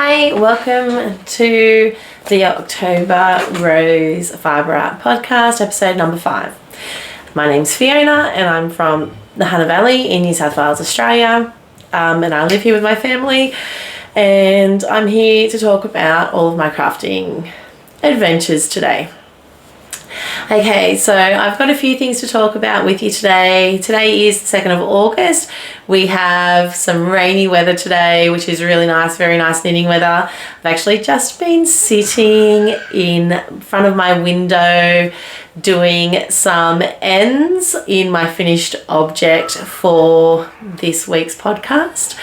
Hi, welcome to the October Rose Fibre Art Podcast, episode number 5. My name's Fiona and I'm from the Hunter Valley in New South Wales, Australia, and I live here with my family, and I'm here to talk about all of my crafting adventures today. Okay, so I've got a few things to talk about with you today. Today is the 2nd of August. We have some rainy weather today, which is really nice, very nice knitting weather. I've actually just been sitting in front of my window doing some ends in my finished object for this week's podcast.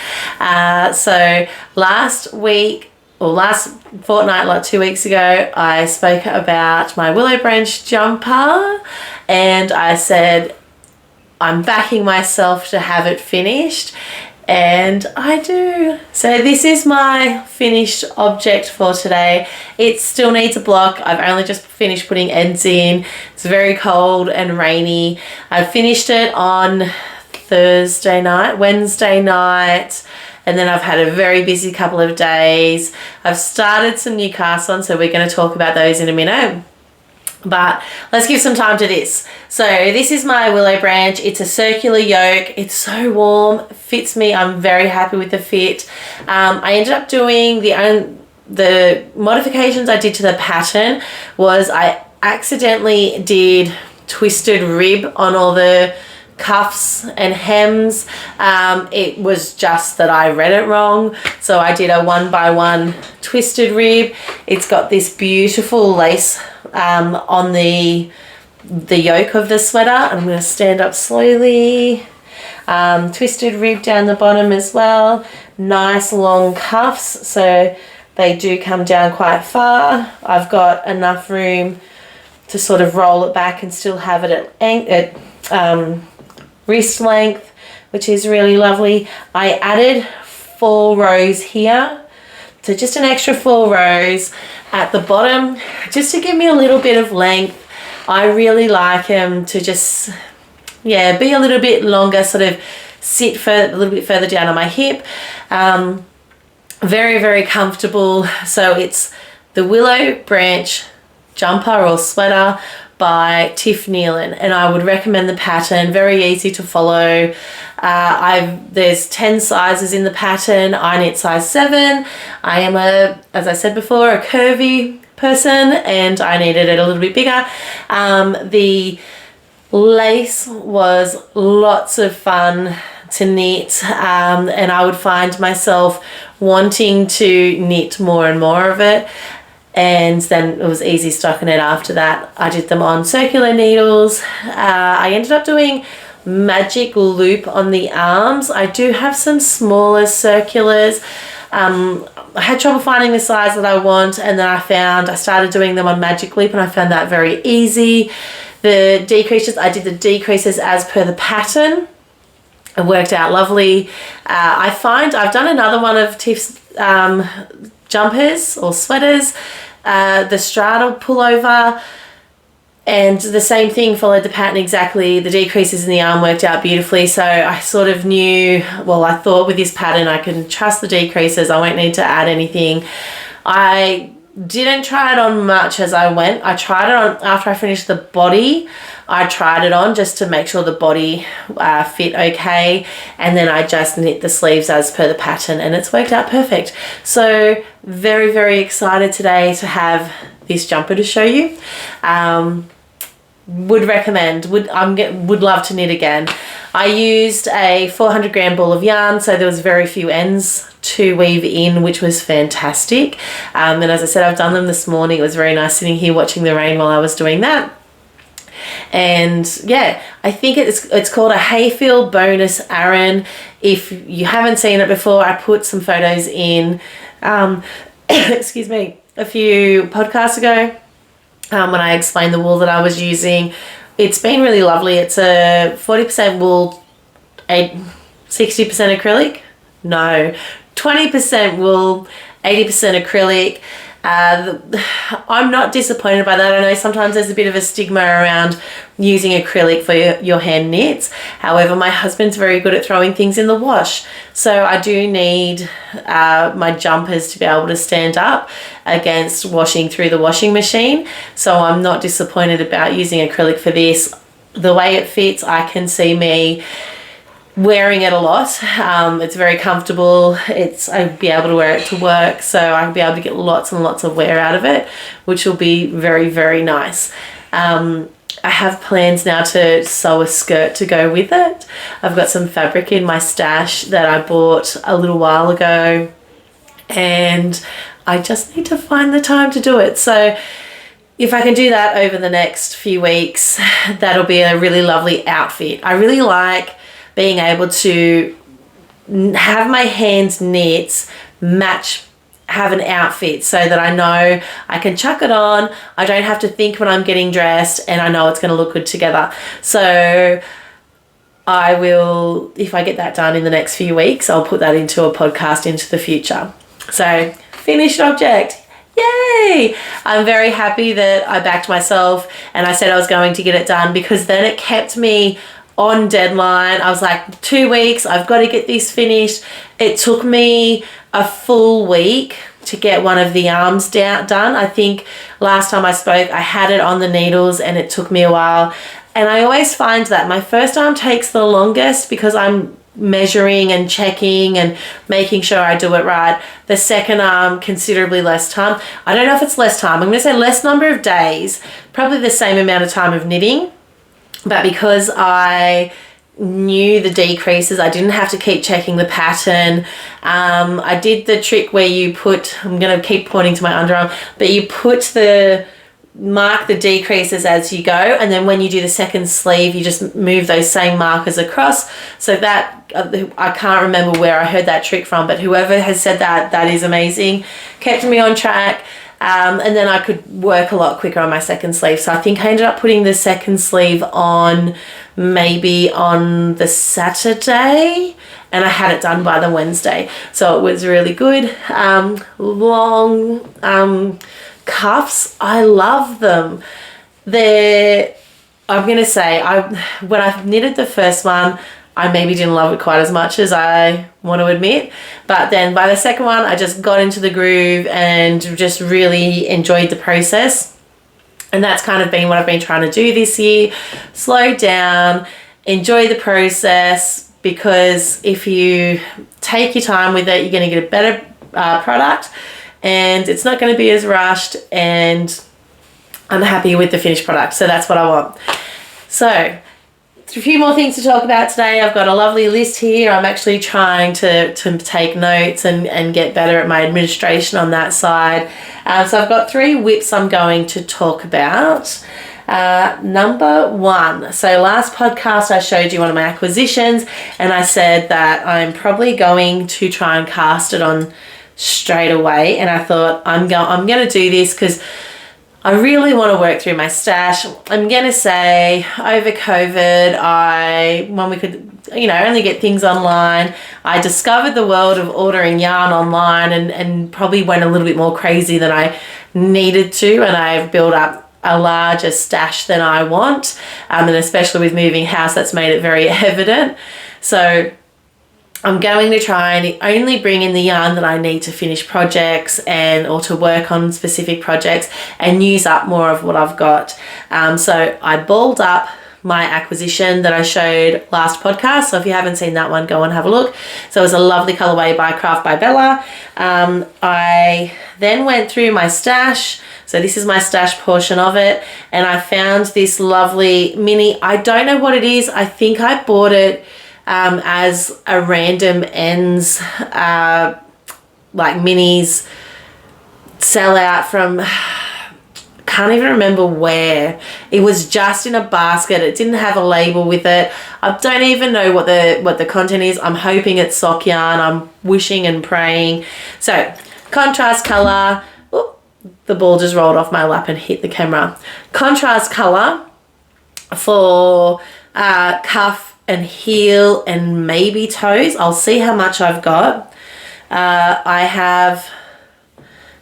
So last fortnight, like 2 weeks ago, I spoke about my willow branch jumper and I said I'm backing myself to have it finished, and I do. So this is my finished object for today. It still needs a block. I've only just finished putting ends in. It's very cold and rainy. I finished it on Wednesday night. And then I've had a very busy couple of days. I've started some new casts on, so we're going to talk about those in a minute. But let's give some time to this. So this is my willow branch. It's a circular yoke. It's so warm. It fits me. I'm very happy with the fit. I ended up doing the modifications I did to the pattern was I accidentally did twisted rib on all the cuffs and hems. It was just that I read it wrong, so I did a 1x1 twisted rib. It's got this beautiful lace on the yoke of the sweater. I'm going to stand up slowly. Twisted rib down the bottom as well. Nice long cuffs, so they do come down quite far. I've got enough room to sort of roll it back and still have it at wrist length, which is really lovely. I added 4 rows here, so just an extra 4 rows at the bottom just to give me a little bit of length. I really like them to just be a little bit longer, sort of sit a little bit further down on my hip. Very, very comfortable. So it's the Willow Branch jumper or sweater by Tiff Nealon, and I would recommend the pattern. Very easy to follow. There's 10 sizes in the pattern. I knit size 7. I am as I said before, a curvy person, and I needed it a little bit bigger. The lace was lots of fun to knit, and I would find myself wanting to knit more and more of it. And then it was easy stocking it after that. I did them on circular needles. I ended up doing magic loop on the arms. I do have some smaller circulars. I had trouble finding the size that I want, and then I started doing them on magic loop, and I found that very easy. The decreases, I did the decreases as per the pattern. It worked out lovely. I've done another one of Tiff's jumpers or sweaters, the straddle pullover, and the same thing, followed the pattern exactly. The decreases in the arm worked out beautifully, so I sort of knew, I thought with this pattern I can trust the decreases, I won't need to add anything. I didn't try it on much as I went. I tried it on after I finished the body. I tried it on just to make sure the body fit okay, and then I just knit the sleeves as per the pattern, and it's worked out perfect. So very, very excited today to have this jumper to show you. Would recommend, would love to knit again. I used a 400 gram ball of yarn, so there was very few ends to weave in, which was fantastic. And as I said, I've done them this morning. It was very nice sitting here watching the rain while I was doing that. And I think it's called a Hayfield Bonus Aran. If you haven't seen it before, I put some photos in excuse me, a few podcasts ago when I explained the wool that I was using. It's been really lovely. It's a 40% wool, 60% acrylic. No, 20% wool, 80% acrylic. I'm not disappointed by that. I know sometimes there's a bit of a stigma around using acrylic for your hand knits. However, my husband's very good at throwing things in the wash. So I do need my jumpers to be able to stand up against washing through the washing machine. So I'm not disappointed about using acrylic for this. The way it fits, I can see me wearing it a lot. It's very comfortable. I'd be able to wear it to work, so I'd be able to get lots and lots of wear out of it, which will be very, very nice. I have plans now to sew a skirt to go with it. I've got some fabric in my stash that I bought a little while ago, and I just need to find the time to do it. So if I can do that over the next few weeks, that'll be a really lovely outfit. I really like being able to have my hands knits have an outfit so that I know I can chuck it on. I don't have to think when I'm getting dressed, and I know it's going to look good together. So I will, if I get that done in the next few weeks, I'll put that into a podcast into the future. So finished object. Yay! I'm very happy that I backed myself and I said I was going to get it done, because then it kept me on deadline. I was like, 2 weeks, I've got to get this finished. It took me a full week to get one of the arms done. I think last time I spoke, I had it on the needles and it took me a while. And I always find that my first arm takes the longest because I'm measuring and checking and making sure I do it right. The second arm, considerably less time. I don't know if it's less time. I'm going to say less number of days, probably the same amount of time of knitting. But because I knew the decreases, I didn't have to keep checking the pattern. I did the trick where you put, I'm going to keep pointing to my underarm, but you mark the decreases as you go, and then when you do the second sleeve, you just move those same markers across. So that, I can't remember where I heard that trick from, but whoever has said that, that is amazing. Kept me on track. And then I could work a lot quicker on my second sleeve. So I think I ended up putting the second sleeve on maybe on the Saturday, and I had it done by the Wednesday. So it was really good. Long cuffs, I love them. I'm going to say, when I knitted the first one, I maybe didn't love it quite as much as I want to admit. But then by the second one, I just got into the groove and just really enjoyed the process. And that's kind of been what I've been trying to do this year. Slow down, enjoy the process, because if you take your time with it, you're going to get a better product, and it's not going to be as rushed, and I'm happy with the finished product. So that's what I want. So a few more things to talk about today. I've got a lovely list here. I'm actually trying to take notes and get better at my administration on that side. So I've got 3 whips I'm going to talk about. Number 1. So last podcast I showed you one of my acquisitions, and I said that I'm probably going to try and cast it on straight away. And I thought I'm going to do this because I really want to work through my stash. I'm going to say over COVID, when we could, only get things online, I discovered the world of ordering yarn online and probably went a little bit more crazy than I needed to. And I've built up a larger stash than I want. And especially with moving house, that's made it very evident. So I'm going to try and only bring in the yarn that I need to finish projects or to work on specific projects, and use up more of what I've got. So I balled up my acquisition that I showed last podcast. So if you haven't seen that one, go and have a look. So it was a lovely colorway by Craft by Bella. I then went through my stash. So this is my stash portion of it. And I found this lovely mini, I don't know what it is. I think I bought it as a random ends, like minis sell out from, can't even remember where. It was just in a basket. It didn't have a label with it. I don't even know what the content is. I'm hoping it's sock yarn. I'm wishing and praying. So contrast color. Oop, the ball just rolled off my lap and hit the camera. Contrast color for cuff and heel and maybe toes. I'll see how much I've got. I have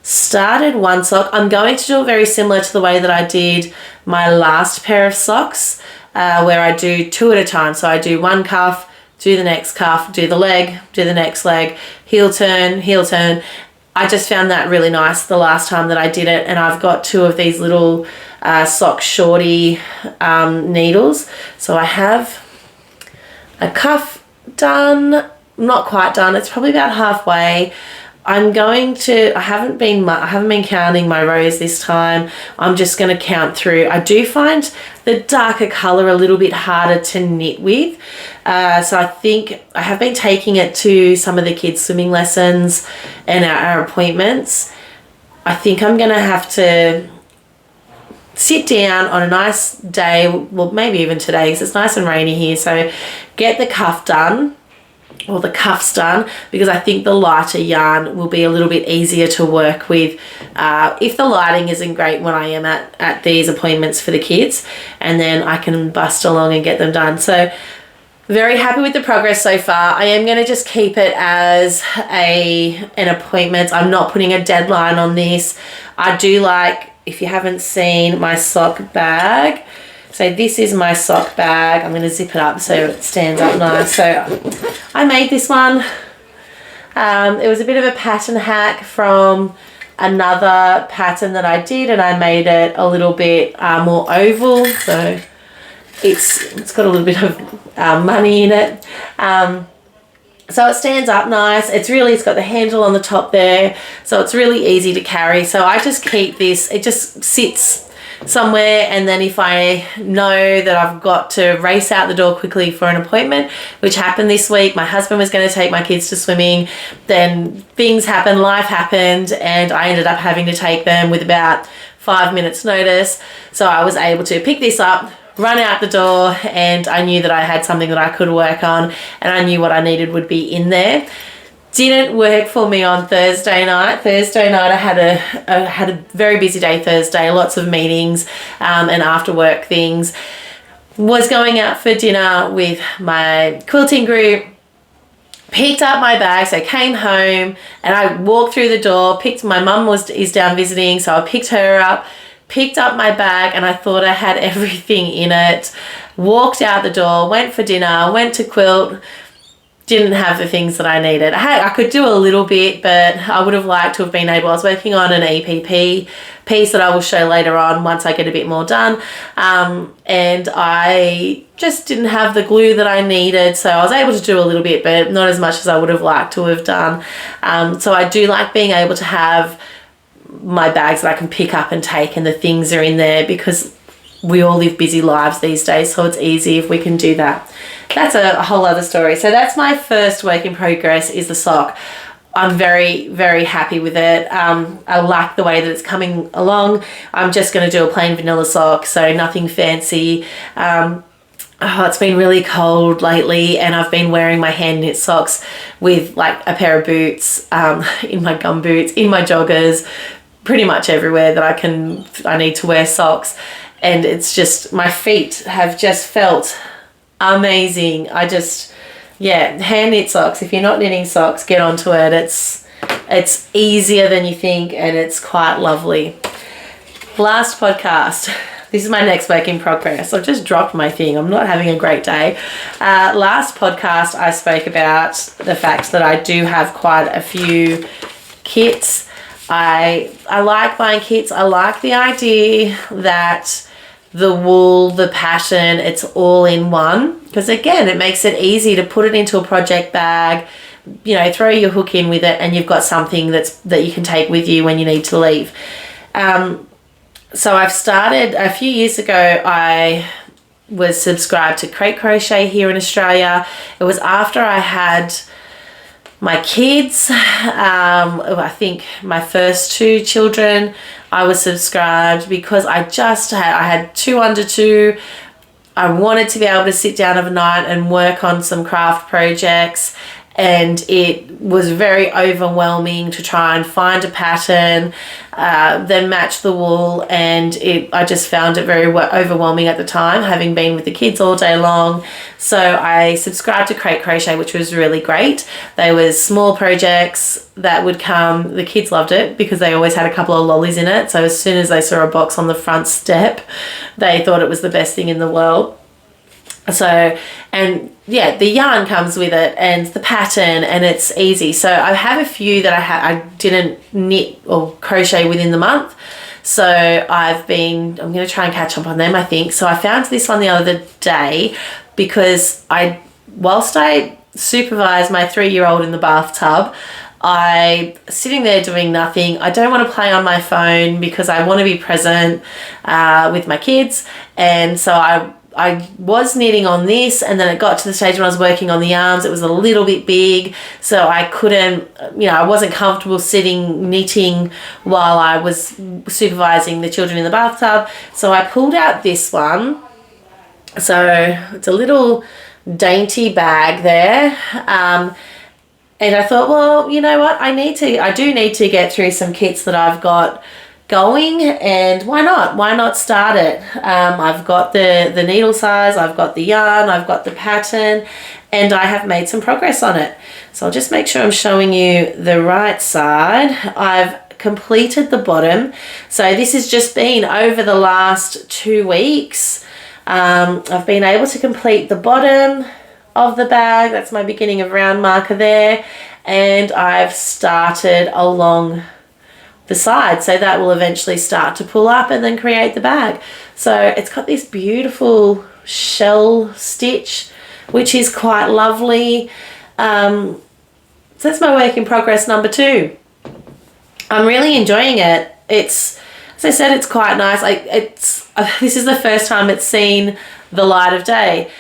started one sock. I'm going to do it very similar to the way that I did my last pair of socks, where I do 2 at a time. So I do one cuff, do the next cuff, do the leg, do the next leg, heel turn, heel turn. I just found that really nice the last time that I did it, and I've got 2 of these little sock shorty needles. So I have a cuff done, not quite done, it's probably about halfway. I haven't been counting my rows this time. I'm just going to count through. I do find the darker colour a little bit harder to knit with. So I think I have been taking it to some of the kids' swimming lessons and our appointments. I think I'm going to have to sit down on a nice day, well, maybe even today because it's nice and rainy here. So get the cuff done, or the cuffs done, because I think the lighter yarn will be a little bit easier to work with if the lighting isn't great when I am at these appointments for the kids, and then I can bust along and get them done. So very happy with the progress so far. I am going to just keep it as an appointment. I'm not putting a deadline on this. I do like, if you haven't seen my sock bag, so this is my sock bag. I'm going to zip it up so it stands up nice. So I made this one. It was a bit of a pattern hack from another pattern that I did, and I made it a little bit more oval. So it's got a little bit of money in it. So it stands up nice. It's got the handle on the top there. So it's really easy to carry. So I just keep this, it just sits somewhere, and then if I know that I've got to race out the door quickly for an appointment, which happened this week, my husband was going to take my kids to swimming, then things happened, life happened, and I ended up having to take them with about 5 minutes notice. So I was able to pick this up, run out the door, and I knew that I had something that I could work on, and I knew what I needed would be in there. Didn't work for me on Thursday night. I had a very busy day Thursday, lots of meetings and after work things. Was going out for dinner with my quilting group, picked up my bag, so I came home and I walked through the door, my mum is down visiting, so I picked her up, picked up my bag, and I thought I had everything in it. Walked out the door, went for dinner, went to quilt, didn't have the things that I needed. I could do a little bit, but I would have liked to have been able, I was working on an EPP piece that I will show later on once I get a bit more done. And I just didn't have the glue that I needed. So I was able to do a little bit, but not as much as I would have liked to have done. So I do like being able to have my bags that I can pick up and take, and the things are in there, because we all live busy lives these days, so it's easy if we can do that. That's a whole other story. So that's my first work in progress, is the sock. I'm very, very happy with it. I like the way that it's coming along. I'm just going to do a plain vanilla sock, so nothing fancy. It's been really cold lately, and I've been wearing my hand knit socks with like a pair of boots, in my gum boots, in my joggers, pretty much everywhere that I need to wear socks. And it's just, my feet have just felt amazing. Hand knit socks. If you're not knitting socks, get onto it. It's easier than you think, and it's quite lovely. Last podcast. This is my next work in progress. I've just dropped my thing. I'm not having a great day. Last podcast, I spoke about the fact that I do have quite a few kits. I like buying kits. I like the idea that the wool, the pattern, it's all in one, because again, it makes it easy to put it into a project bag, throw your hook in with it, and you've got something that you can take with you when you need to leave. So I've started, a few years ago, I was subscribed to Crochet here in Australia. It was after I had my kids, I think my first 2 children, I was subscribed, because I had 2 under 2. I wanted to be able to sit down of a night and work on some craft projects, and it was very overwhelming to try and find a pattern, then match the wool, and I just found it very overwhelming at the time, having been with the kids all day long. So I subscribed to Crate Crochet, which was really great. They were small projects that would come. The kids loved it because they always had a couple of lollies in it. So as soon as they saw a box on the front step, they thought it was the best thing in the world. So, and yeah, the yarn comes with it and the pattern, and it's easy. So I have a few that I didn't knit or crochet within the month. So I'm going to try and catch up on them, I think. So I found this one the other day because whilst I supervise my 3-year-old in the bathtub, I sitting there doing nothing. I don't want to play on my phone because I want to be present with my kids. And so I was knitting on this, and then it got to the stage when I was working on the arms. It was a little bit big, so I couldn't, I wasn't comfortable sitting knitting while I was supervising the children in the bathtub. So I pulled out this one. So it's a little dainty bag there. And I thought, well, you know what? I do need to get through some kits that I've got going, and why not start it? I've got the needle size, I've got the yarn, I've got the pattern, and I have made some progress on it. So I'll just make sure I'm showing you the right side. I've completed the bottom. So this has just been over the last 2 weeks. I've been able to complete the bottom of the bag. That's my beginning of round marker there, and I've started along the side, so that will eventually start to pull up and then create the bag. So it's got this beautiful shell stitch, which is quite lovely. So that's my work in progress number 2. I'm really enjoying it. It's, as I said, it's quite nice. This is the first time it's seen the light of day,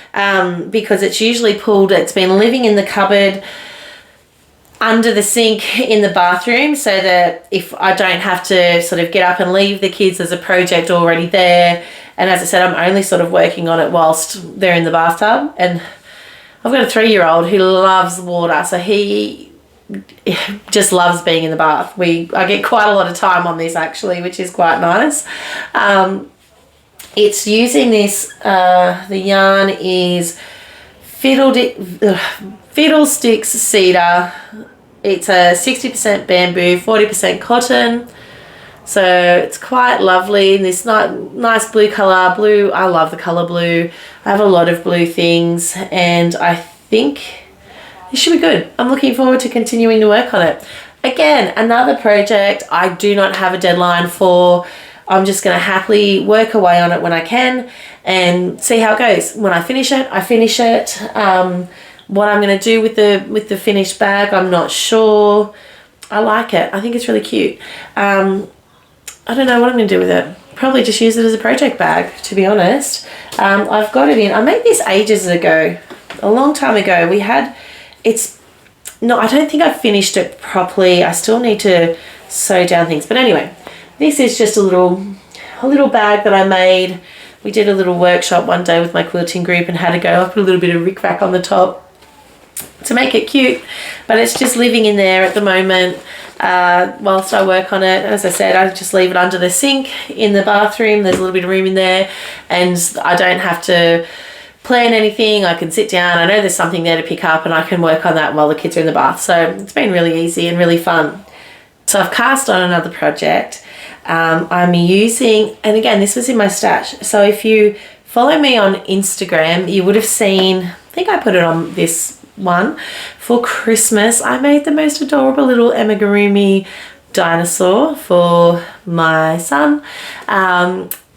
because it's usually it's been living in the cupboard under the sink in the bathroom, so that if I don't have to sort of get up and leave the kids, there's a project already there. And as I said, I'm only sort of working on it whilst they're in the bathtub. And I've got a 3-year-old who loves water, so he just loves being in the bath. I get quite a lot of time on this actually, which is quite nice. It's using this, the yarn is Fiddlesticks Cedar. It's a 60% bamboo, 40% cotton. So it's quite lovely. And this nice blue colour. Blue, I love the colour blue. I have a lot of blue things, and I think this should be good. I'm looking forward to continuing to work on it. Again, another project I do not have a deadline for. I'm just going to happily work away on it when I can and see how it goes. When I finish it, I finish it. What I'm going to do with the finished bag, I'm not sure. I like it. I think it's really cute. I don't know what I'm going to do with it. Probably just use it as a project bag, to be honest. I've got it in. I made this ages ago, a long time ago. I don't think I finished it properly. I still need to sew down things. But anyway, this is just a little bag that I made. We did a little workshop one day with my quilting group and had to go up a little bit of rickrack on the top to make it cute, but it's just living in there at the moment whilst I work on it. As I said, I just leave it under the sink in the bathroom. There's a little bit of room in there, and I don't have to plan anything. I can sit down. I know there's something there to pick up, and I can work on that while the kids are in the bath. So it's been really easy and really fun. So I've cast on another project. I'm using, and again, this was in my stash. So if you follow me on Instagram, you would have seen, I think I put it on this one for Christmas. I made the most adorable little amigurumi dinosaur for my son.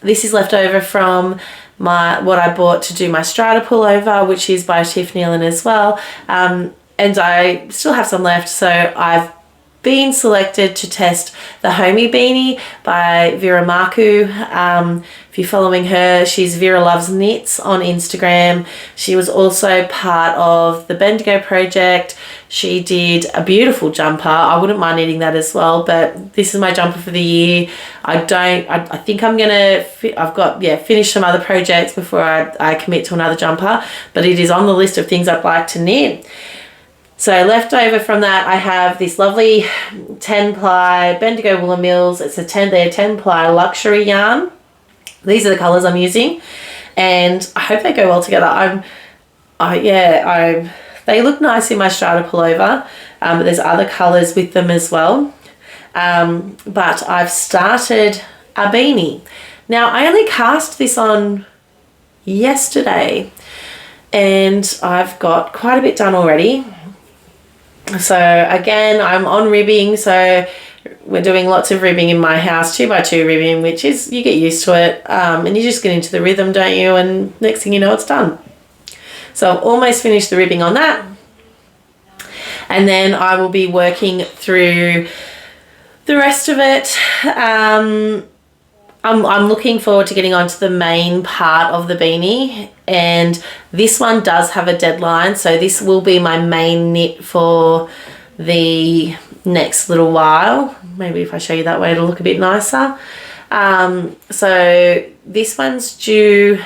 This is left over from what I bought to do my Strata pullover, which is by Tiff Nealon as well. And I still have some left, so I've been selected to test the Homie Beanie by Vera Marku. If you're following her, she's Vera Loves Knits on Instagram. She was also part of the Bendigo project. She did a beautiful jumper. I wouldn't mind knitting that as well, but this is my jumper for the year. I think I'm gonna, finish some other projects before I commit to another jumper, but it is on the list of things I'd like to knit. So left over from that, I have this lovely 10 ply Bendigo Woolen Mills. They're 10 ply luxury yarn. These are the colours I'm using, and I hope they go well together. They look nice in my strata pullover, but there's other colours with them as well. But I've started a beanie. Now, I only cast this on yesterday, and I've got quite a bit done already. So again, I'm on ribbing, so we're doing lots of ribbing in my house, 2x2 ribbing, which is, you get used to it, and you just get into the rhythm, don't you? And next thing you know, it's done. So I've almost finished the ribbing on that. And then I will be working through the rest of it. I'm looking forward to getting onto the main part of the beanie, and this one does have a deadline, so this will be my main knit for the next little while. Maybe if I show you that way, it'll look a bit nicer. So this one's due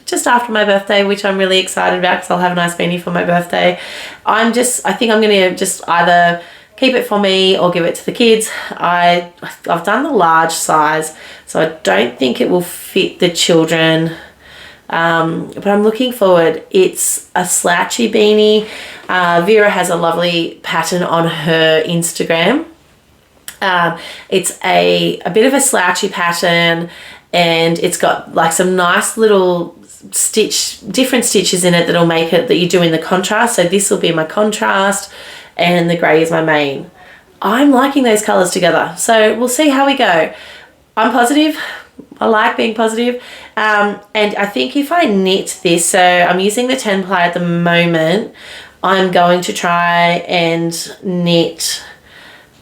just after my birthday, which I'm really excited about because I'll have a nice beanie for my birthday. I think I'm going to just either keep it for me or give it to the kids. I've done the large size, so I don't think it will fit the children, but I'm looking forward. It's a slouchy beanie. Vera has a lovely pattern on her Instagram. It's a bit of a slouchy pattern, and it's got like some nice little different stitches in it that'll make it, that you do in the contrast. So this will be my contrast, and the grey is my main. I'm liking those colours together, so we'll see how we go. I'm positive. I like being positive. And I think if I knit this, so I'm using the 10 ply at the moment, I'm going to try and knit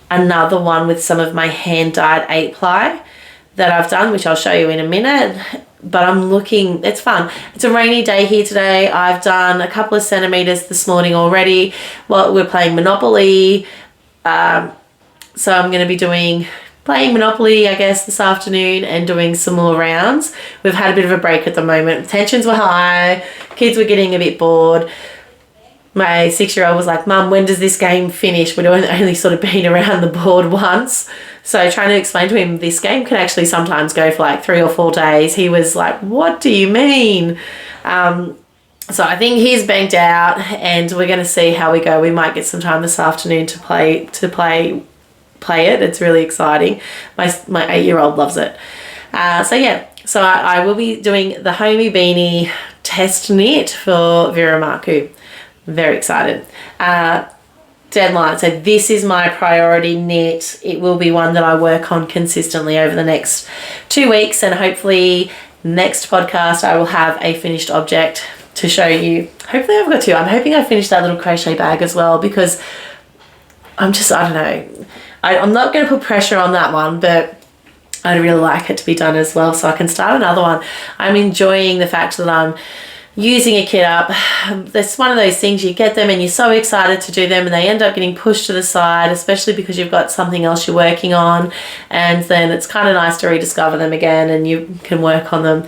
another one with some of my hand-dyed 8 ply that I've done, which I'll show you in a minute. But I'm looking, it's fun. It's a rainy day here today. I've done a couple of centimetres this morning already. Well, we're playing Monopoly. So I'm going to be playing Monopoly, I guess, this afternoon, and doing some more rounds. We've had a bit of a break at the moment. Tensions were high. Kids were getting a bit bored. My 6-year-old was like, Mum, when does this game finish? We'd only sort of been around the board once. So trying to explain to him this game can actually sometimes go for like 3 or 4 days. He was like, what do you mean? So I think he's banked out, and we're going to see how we go. We might get some time this afternoon to play it. It's really exciting. My 8-year-old loves it. So I will be doing the Homey Beanie test knit for Vera Marku. Very excited. Deadline. So this is my priority knit. It will be one that I work on consistently over the next 2 weeks, and hopefully next podcast I will have a finished object to show you. Hopefully I've got 2. I'm hoping I finished that little crochet bag as well, because I don't know. I'm not going to put pressure on that one, but I'd really like it to be done as well, so I can start another one. I'm enjoying the fact that I'm using a kit up. That's one of those things, you get them and you're so excited to do them, and they end up getting pushed to the side, especially because you've got something else you're working on, and then it's kind of nice to rediscover them again and you can work on them.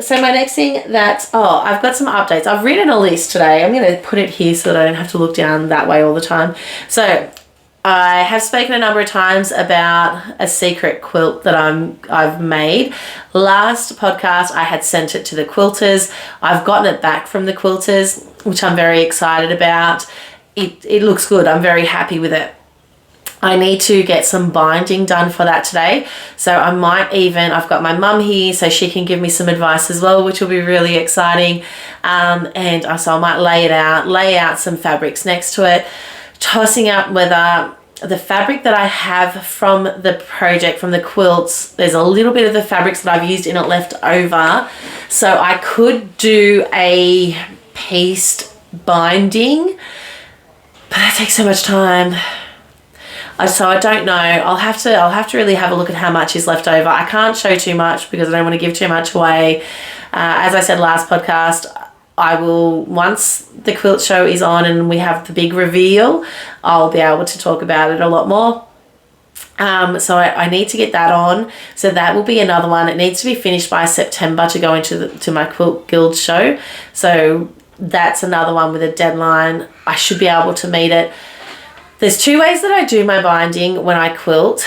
So my next thing I've got some updates. I've written a list today. I'm going to put it here so that I don't have to look down that way all the time. So I have spoken a number of times about a secret quilt that I've made. Last podcast I had sent it to the quilters. I've gotten it back from the quilters, which I'm very excited about. It looks good. I'm very happy with it. I need to get some binding done for that today. So I've got my mum here so she can give me some advice as well, which will be really exciting. So I might lay out some fabrics next to it, tossing out whether the fabric that I have from the project, from the quilts, there's a little bit of the fabrics that I've used in it left over. So I could do a pieced binding, but that takes so much time. So I don't know. I'll have to really have a look at how much is left over. I can't show too much because I don't want to give too much away. As I said last podcast, I will, once the quilt show is on and we have the big reveal, I'll be able to talk about it a lot more. So I need to get that on. So that will be another one. It needs to be finished by September to go into my Quilt Guild show. So that's another one with a deadline. I should be able to meet it. There's two ways that I do my binding when I quilt,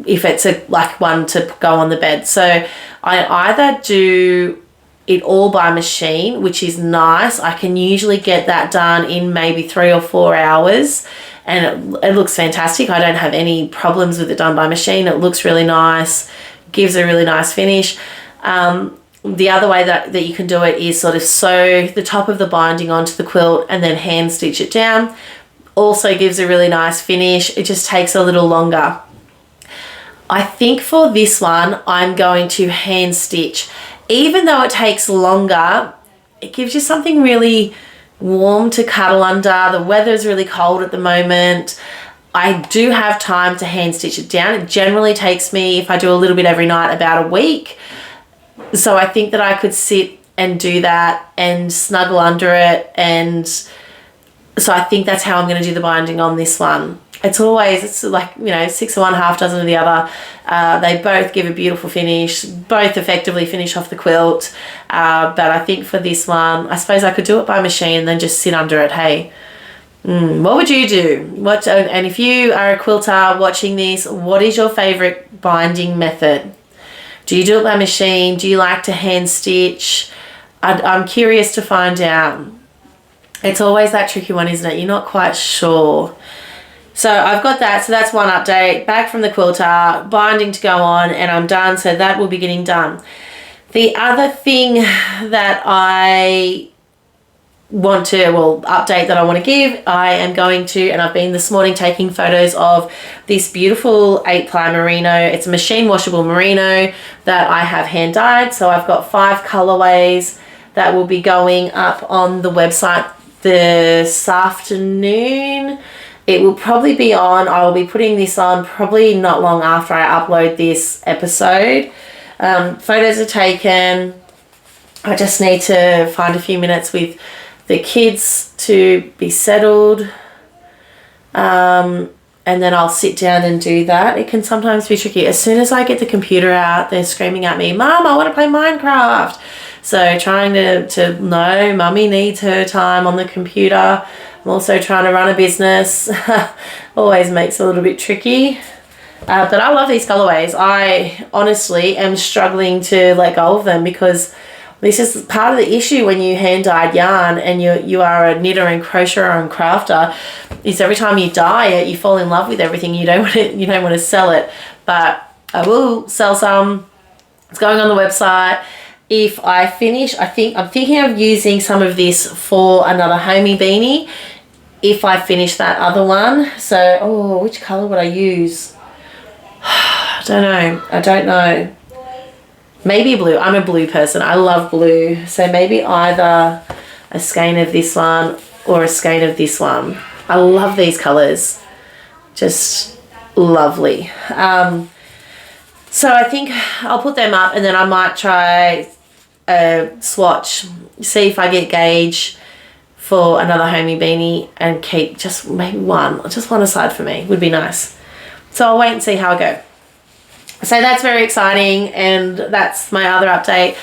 if it's like one to go on the bed. So I either do it all by machine, which is nice. I can usually get that done in maybe 3 or 4 hours, and it looks fantastic. I don't have any problems with it done by machine. It looks really nice, gives a really nice finish. The other way that you can do it is sort of sew the top of the binding onto the quilt and then hand stitch it down. Also gives a really nice finish. It just takes a little longer. I think for this one, I'm going to hand stitch. Even though it takes longer, it gives you something really warm to cuddle under. The weather's really cold at the moment. I do have time to hand stitch it down. It generally takes me, if I do a little bit every night, about a week. So I think that I could sit and do that and snuggle under it, and so I think that's how I'm going to do the binding on this one. It's like, 6 of one, half dozen of the other. They both give a beautiful finish, both effectively finish off the quilt. But I think for this one, I suppose I could do it by machine and then just sit under it. Hey, what would you do? And if you are a quilter watching this, what is your favorite binding method? Do you do it by machine? Do you like to hand stitch? I'm curious to find out. It's always that tricky one, isn't it? You're not quite sure. So I've got that. So that's one update. Back from the quilter, binding to go on, and I'm done. So that will be getting done. The other thing that I update that I want to give, I am going to, and I've been this morning taking photos of this beautiful 8-ply merino. It's a machine washable merino that I have hand dyed. So I've got 5 colorways that will be going up on the website this afternoon. It will probably be on, I will be putting this on probably not long after I upload this episode. Photos are taken. I just need to find a few minutes with the kids to be settled. And then I'll sit down and do that. It can sometimes be tricky. As soon as I get the computer out, they're screaming at me, "Mum, I want to play Minecraft." So trying to no, Mummy needs her time on the computer. I'm also trying to run a business. Always makes it a little bit tricky. But I love these colorways. I honestly am struggling to let go of them, because this is part of the issue when you hand dyed yarn and you are a knitter and crocheter and crafter, is every time you dye it, you fall in love with everything. You don't want to sell it. But I will sell some. It's going on the website. If I finish, I'm thinking of using some of this for another homey beanie if I finish that other one. So, which colour would I use? I don't know. Maybe blue. I'm a blue person. I love blue. So maybe either a skein of this one or a skein of this one. I love these colours. Just lovely. So I think I'll put them up, and then I might try a swatch, see if I get gauge for another homey beanie, and keep just maybe one aside for me. Would be nice. So I'll wait and see how I go. So that's very exciting, and that's my other update.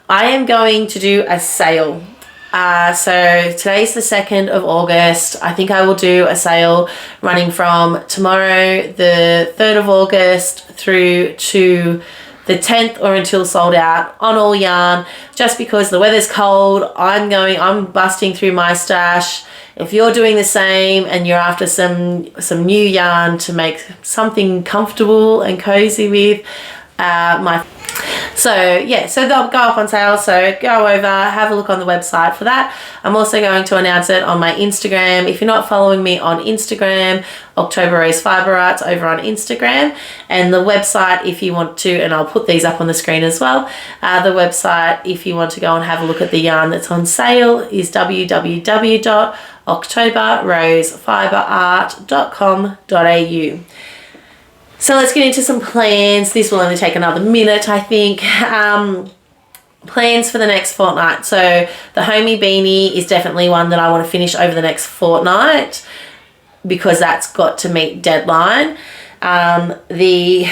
I am going to do a sale. So today's the 2nd of August. I think I will do a sale running from tomorrow, the 3rd of August, through to the 10th, or until sold out, on all yarn. Just because the weather's cold, I'm busting through my stash. If you're doing the same and you're after some new yarn to make something comfortable and cozy with, so they'll go up on sale. So go over, have a look on the website for that. I'm also going to announce it on my Instagram. If you're not following me on Instagram, October Rose Fibre Arts over on Instagram, and the website, if you want to, and I'll put these up on the screen as well. The website, if you want to go and have a look at the yarn that's on sale, is www.octoberrosefiberart.com.au. So let's get into some plans. This will only take another minute, I think. Plans for the next fortnight. So the homey beanie is definitely one that I want to finish over the next fortnight, because that's got to meet deadline. The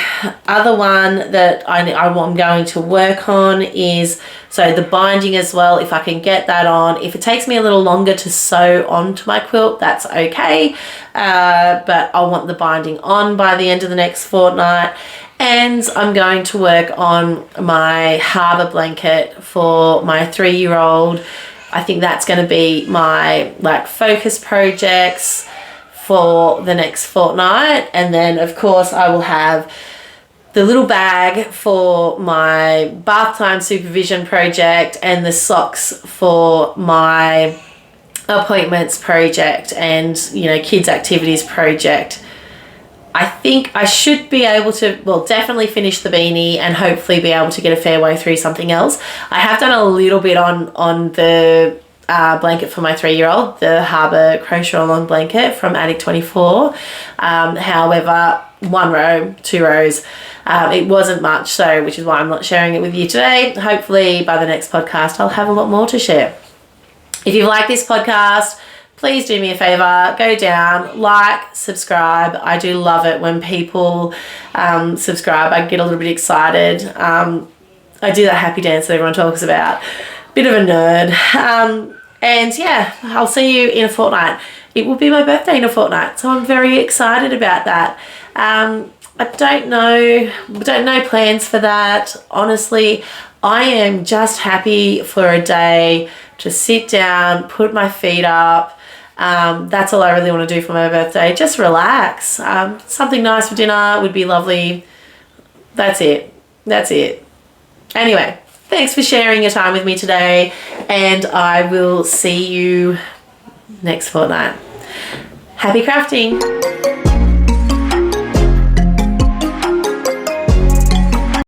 other one that I'm going to work on is, so the binding as well, if I can get that on. If it takes me a little longer to sew onto my quilt, that's okay. But I want the binding on by the end of the next fortnight. And I'm going to work on my harbour blanket for my 3-year-old. I think that's going to be my focus projects for the next fortnight. And then of course I will have the little bag for my bath time supervision project and the socks for my appointments project and kids activities project. I think I should be able to, definitely finish the beanie and hopefully be able to get a fair way through something else. I have done a little bit on the blanket for my 3-year-old, the Harbour Crochet Along blanket from Attic 24. However, 1 row, 2 rows, it wasn't much, so which is why I'm not sharing it with you today. Hopefully by the next podcast I'll have a lot more to share. If you like this podcast, please do me a favor, go down, like, subscribe. I do love it when people subscribe. I get a little bit excited. I do that happy dance that everyone talks about. Bit of a nerd. And yeah, I'll see you in a fortnight. It will be my birthday in a fortnight, so I'm very excited about that. I don't know plans for that. Honestly, I am just happy for a day to sit down, put my feet up. That's all I really want to do for my birthday. Just relax. Something nice for dinner would be lovely. That's it. Anyway, thanks for sharing your time with me today, and I will see you next fortnight. Happy crafting.